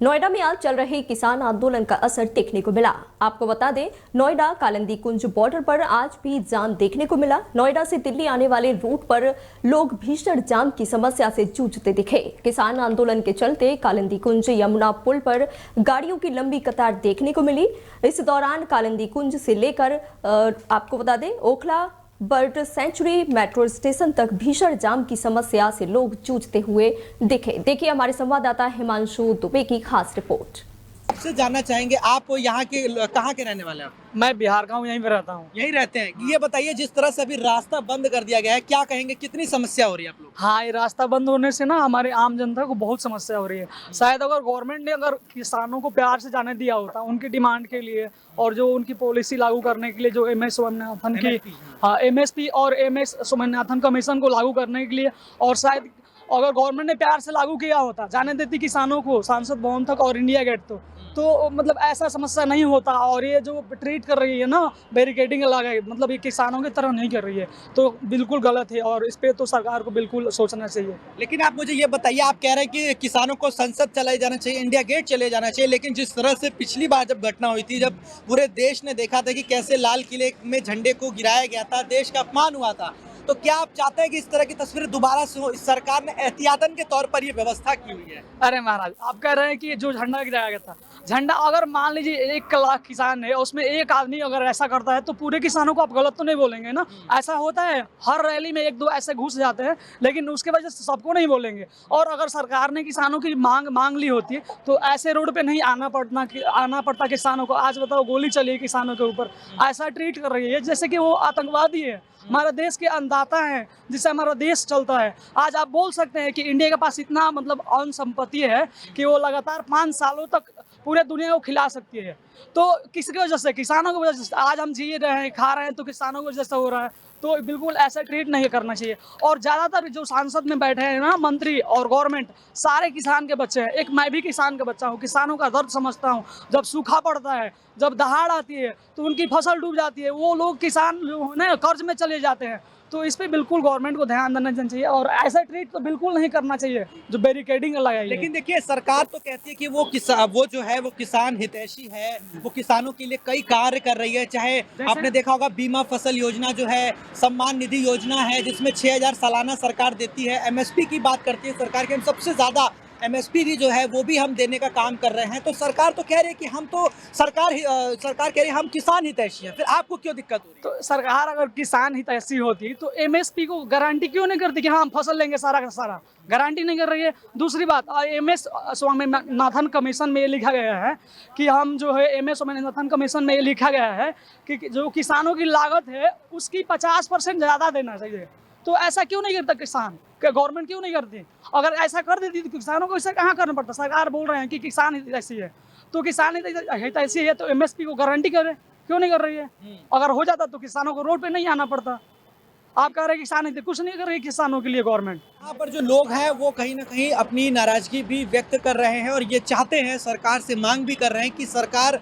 नोएडा में आज चल रहे किसान आंदोलन का असर देखने को मिला। आपको बता दें, नोएडा कालिंदी कुंज बॉर्डर पर आज भी जाम देखने को मिला। नोएडा से दिल्ली आने वाले रूट पर लोग भीषण जाम की समस्या से जूझते दिखे। किसान आंदोलन के चलते कालिंदी कुंज यमुना पुल पर गाड़ियों की लंबी कतार देखने को मिली। इस दौरान कालिंदी कुंज से लेकर आपको बता दें Okhla bird sanctuary metro station तक भीषण जाम की समस्या से लोग जूझते हुए दिखे। देखिए हमारे संवाददाता हिमांशु दुबे की खास रिपोर्ट। आपसे जानना चाहेंगे, आप यहाँ के कहाँ के रहने वाले हैं? आप मैं बिहार का हूँ, यहीं पे रहता हूँ। यहीं रहते हैं। ये बताइए, जिस तरह से अभी रास्ता बंद कर दिया गया है, क्या कहेंगे, कितनी समस्या हो रही है आप लोग? हाँ, ये रास्ता बंद होने से ना हमारे आम जनता को बहुत समस्या हो रही है। शायद अगर गवर्नमेंट ने अगर किसानों को प्यार से जाने दिया होता उनकी डिमांड के लिए और जो उनकी पॉलिसी लागू करने के लिए जो एमएस स्वामीनाथन की एमएसपी और एमएस स्वामीनाथन कमीशन को लागू करने के लिए, और शायद अगर गवर्नमेंट ने प्यार से लागू किया होता, जाने देती किसानों को संसद भवन तक और इंडिया गेट तो मतलब ऐसा समस्या नहीं होता। और ये जो ट्रीट कर रही है ना, बैरिकेडिंग लगा है, मतलब ये किसानों की तरह नहीं कर रही है, तो बिल्कुल गलत है और इस पे तो सरकार को बिल्कुल सोचना चाहिए। लेकिन आप मुझे ये बताइए, आप कह रहे हैं कि किसानों को संसद चले जाना चाहिए, इंडिया गेट चले जाना चाहिए, लेकिन जिस तरह से पिछली बार जब घटना हुई थी, जब पूरे देश ने देखा था कि कैसे लाल किले में झंडे को गिराया गया था, देश का अपमान हुआ था, तो क्या आप चाहते हैं कि इस तरह की तस्वीर दोबारा से हो? इस सरकार ने एहतियातन के तौर पर ये व्यवस्था की हुई है। अरे महाराज, आप कह रहे हैं कि जो झंडा गिराया गया था, झंडा अगर मान लीजिए 1 लाख किसान है, उसमें एक आदमी अगर ऐसा करता है तो पूरे किसानों को आप गलत तो नहीं बोलेंगे ना। ऐसा होता है, हर रैली में 1-2 ऐसे घुस जाते हैं, लेकिन उसके वजह से सबको नहीं बोलेंगे। और अगर सरकार ने किसानों की मांग ली होती है तो ऐसे रोड पे नहीं आना पड़ता किसानों को। आज बताओ, गोली चली है किसानों के ऊपर, ऐसा ट्रीट कर रही है जैसे कि वो आतंकवादी है। हमारे देश के अन्नदाता हैं, जिससे हमारा देश चलता है। आज आप बोल सकते हैं कि इंडिया के पास इतना मतलब अन्न संपत्ति है कि वो लगातार 5 सालों तक पूरे दुनिया को खिला सकती है। तो किसकी वजह से? किसानों की वजह से आज हम जी रहे हैं, खा रहे हैं, तो किसानों की वजह से हो रहा है। तो बिल्कुल ऐसा ट्रीट नहीं करना चाहिए। और ज़्यादातर जो सांसद में बैठे हैं ना, मंत्री और गवर्नमेंट, सारे किसान के बच्चे हैं। एक मैं भी किसान का बच्चा हूँ, किसानों का दर्द समझता हूँ। जब सूखा पड़ता है, जब दहाड़ आती है तो उनकी फसल डूब जाती है, वो लोग किसान जो है ना कर्ज में चले जाते हैं। तो इस पे बिल्कुल गवर्नमेंट को ध्यान देना चाहिए और ऐसा ट्रीट तो बिल्कुल नहीं करना चाहिए जो बैरिकेडिंग लगाई है। लेकिन देखिए, सरकार तो कहती है कि वो जो है वो किसान हितैषी है, वो किसानों के लिए कई कार्य कर रही है। चाहे आपने देखा होगा बीमा फसल योजना जो है, सम्मान निधि योजना है जिसमें 6000 सालाना सरकार देती है। एमएसपी की बात करती है सरकार की, हम सबसे ज्यादा एमएसपी भी जो है वो भी हम देने का काम कर रहे हैं। तो सरकार तो कह रही है कि हम तो सरकार कह रही है हम किसान हितैषी हैं, फिर आपको क्यों दिक्कत हो रही है? तो सरकार अगर किसान हितैषी होती तो एमएसपी को गारंटी क्यों नहीं करती कि हाँ हम फसल लेंगे सारा का सारा? गारंटी नहीं कर रही है। दूसरी बात, एमएस स्वामीनाथन कमीशन में ये लिखा गया है कि हम जो है एमएस स्वामीनाथन कमीशन में ये लिखा गया है कि जो किसानों की लागत है उसकी 50% ज़्यादा देना चाहिए। तो ऐसा क्यों नहीं करता किसान? गवर्नमेंट क्यों नहीं करती? अगर ऐसा कर देती तो किसानों को ऐसा कहाँ करना पड़ता? सरकार बोल रहे हैं कि किसान हितैषी है, तो किसान हितैषी है तो एमएसपी को गारंटी करे, क्यों नहीं कर रही है? अगर हो जाता तो किसानों को रोड पे नहीं आना पड़ता। आप कह रहे हैं किसान हित, कुछ नहीं कर रही किसानों के लिए गवर्नमेंट। यहाँ पर जो लोग हैं वो कहीं ना कहीं अपनी नाराजगी भी व्यक्त कर रहे हैं और ये चाहते हैं, सरकार से मांग भी कर रहे हैं कि सरकार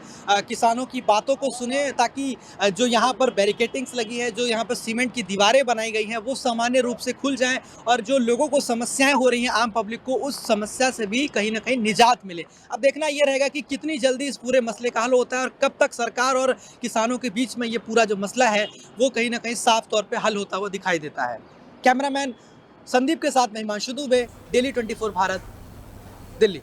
किसानों की बातों को सुने, ताकि जो यहाँ पर बैरिकेटिंग्स लगी है, जो यहाँ पर सीमेंट की दीवारें बनाई गई हैं, वो सामान्य रूप से खुल जाएं और जो लोगों को समस्याएं हो रही हैं, आम पब्लिक को, उस समस्या से भी कहीं ना कहीं निजात मिले। अब देखना ये रहेगा कि कितनी जल्दी इस पूरे मसले का हल होता है और कब तक सरकार और किसानों के बीच में ये पूरा जो मसला है वो कहीं ना कहीं साफ तौर पर हल होता हुआ दिखाई देता है। कैमरामैन संदीप के साथ मैं हिमांशु दुबे, डेली 24 भारत, दिल्ली।